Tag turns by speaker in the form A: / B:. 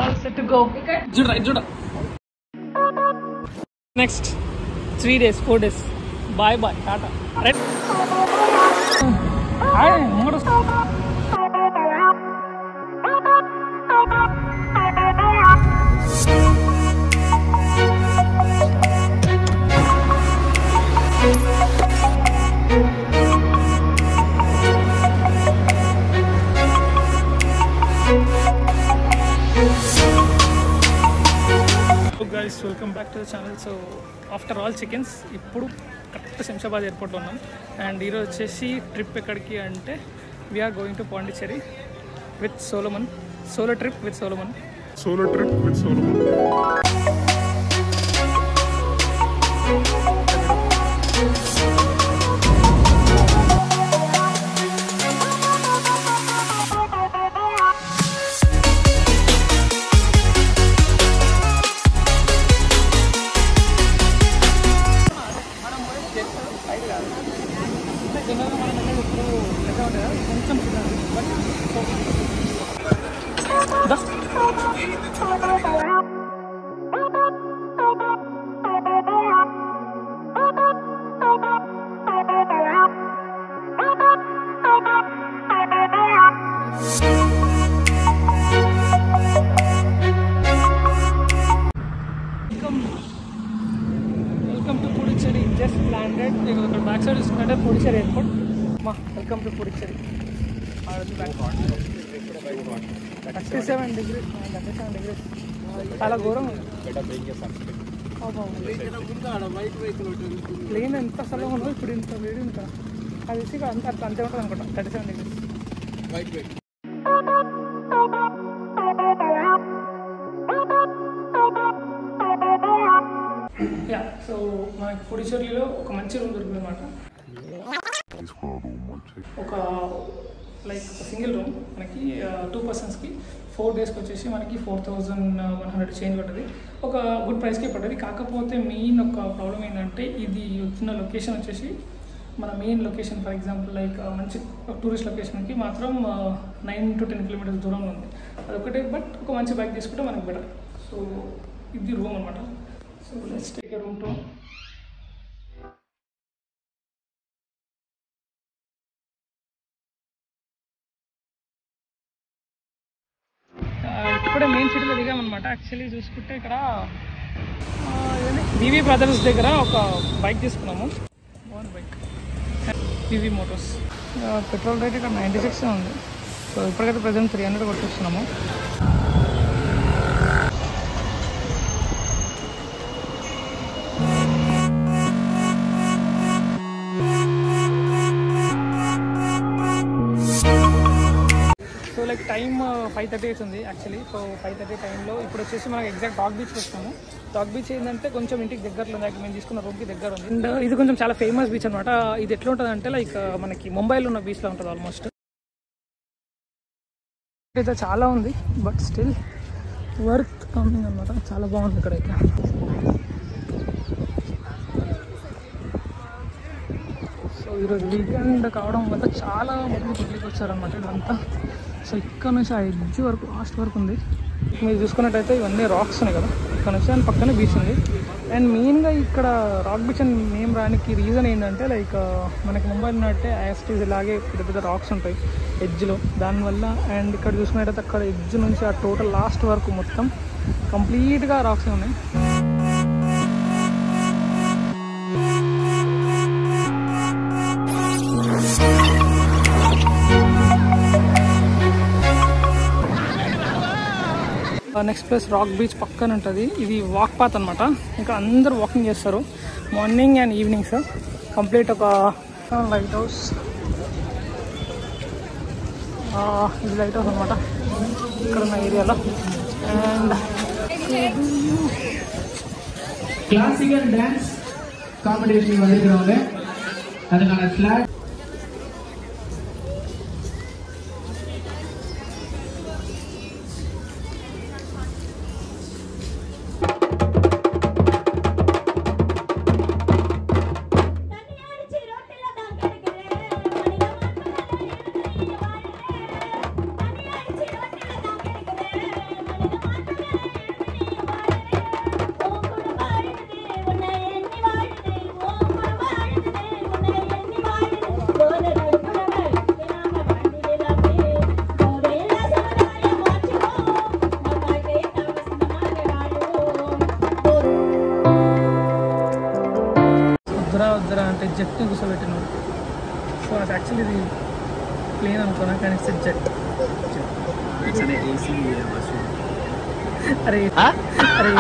A: All set to go. Juda. Next 3 days, 4 days. Bye. Tata. Right? Guys, welcome back to the channel. So after all chickens, ఇప్పుడు correct Shamshabad airport ఉన్నాం. And ఈరోజు వచ్చేసి trip ఎక్కడికి అంటే we're going to Pondicherry with Solomon. Solo trip with Solomon. Welcome to Puducherry. Just landed. ఇక్కడ back side చూసుకుంటే Puducherry airport. Welcome to Puducherry. 37 degrees. చాలా ఘోరం. ప్లేన్ ఎంత స్థలం ఉన్నదో ఇప్పుడు ఇంత వేడి ఇంకా అది వేసి అంతే ఉంటుంది అనుకుంటా. 37 degrees. యా, సో మనకి పుడుచేరిలో ఒక మంచి రూమ్ దొరికింది అనమాట. ఒక సింగిల్ రూమ్ మనకి 2 personsకి 4 daysకి వచ్చేసి మనకి 4100 చేంజ్ పడ్డది. ఒక గుడ్ ప్రైస్కి పడ్డది. కాకపోతే మెయిన్ ఒక ప్రాబ్లం ఏంటంటే ఇది వచ్చిన లొకేషన్ వచ్చేసి మన మెయిన్ లొకేషన్, ఫర్ ఎగ్జాంపుల్ మంచి టూరిస్ట్ లొకేషన్కి మాత్రం 9 to 10 kilometers దూరంలో ఉంది. అదొకటే. బట్ ఒక మంచి బైక్ తీసుకుంటే మనకు బెటర్. సో ఇది రూమ్ అనమాట. So let's take a room tour. ఇప్పుడే మెయిన్ సిటీలో దిగామన్నమాట. యాక్చువల్లీ చూసుకుంటే ఇక్కడ వివి బ్రదర్స్ దగ్గర ఒక బైక్ తీసుకున్నాము. బాగుంది బైక్, వివి మోటార్స్. పెట్రోల్ రేట్ ఇక్కడ 96 ఉంది. సో ఇప్పటికైతే ప్రజెంట్ 300 కొట్టిస్తున్నాము. టైం 5:30 అవుతుంది యాక్చువల్లీ. సో 5:30 టైంలో ఇప్పుడు వచ్చేసి మనకి ఎగ్జాక్ట్ డాగ్ బీచ్ వస్తాము. డాగ్ బీచ్ ఏంటంటే కొంచెం ఇంటికి దగ్గరలో ఉంది. మేము తీసుకున్న రూమ్కి దగ్గర ఉంది. అండ్ ఇది కొంచెం చాలా ఫేమస్ బీచ్ అనమాట. ఇది ఎట్లా ఉంటుంది అంటే మనకి ముంబైలో ఉన్న బీచ్లో ఉంటుంది ఆల్మోస్ట్. అయితే చాలా ఉంది బట్ స్టిల్ వర్త్ కమింగ్ అనమాట. చాలా బాగుంది ఇక్కడ అయితే. సో ఈరోజు వీకెండ్ కావడం వల్ల చాలా మంది పబ్లిక్ వచ్చారనమాట ఇదంతా. సో ఇక్కడ నుంచి ఆ ఎడ్జ్ వరకు లాస్ట్ వరకు ఉంది. మీరు చూసుకున్నట్టయితే ఇవన్నీ రాక్స్ ఉన్నాయి కదా, ఇక్కడ నుంచి దాని పక్కనే బీచ్ ఉంది. అండ్ మెయిన్గా ఇక్కడ రాక్ బీచ్ అని నేమ్ రానికి రీజన్ ఏంటంటే మనకి ముంబై ఉన్నట్టే యాస్టీస్ ఇలాగే పెద్ద పెద్ద రాక్స్ ఉంటాయి ఎడ్జ్లో, దానివల్ల. అండ్ ఇక్కడ చూసుకున్నట్టయితే అక్కడ ఎడ్జ్ నుంచి ఆ టోటల్ లాస్ట్ వరకు మొత్తం కంప్లీట్గా రాక్సే ఉన్నాయి. నెక్స్ట్ ప్లేస్ రాక్ బీచ్ పక్కన ఉంటుంది. ఇది వాక్ పాత్ అనమాట. ఇక్కడ అందరూ వాకింగ్ చేస్తారు మార్నింగ్ అండ్ ఈవినింగ్స్. కంప్లీట్ ఒక లైట్ హౌస్. ఇది లైట్ హౌస్ అనమాట ఇక్కడ ఉన్న ఏరియాలో. అండ్
B: క్లాసికల్ డాన్స్ காம்படிஷன் வந்துருக்காங்க. அதுக்கான ஃபிளாக்
A: వద్దురా వద్దురా అంటే జెట్ని కూర్చోబెట్టినాడు. సో అది యాక్చువల్లీ ఇది ప్లేన్ అనుకున్నా, కానీ ఇట్స్ జెట్. అరే అరే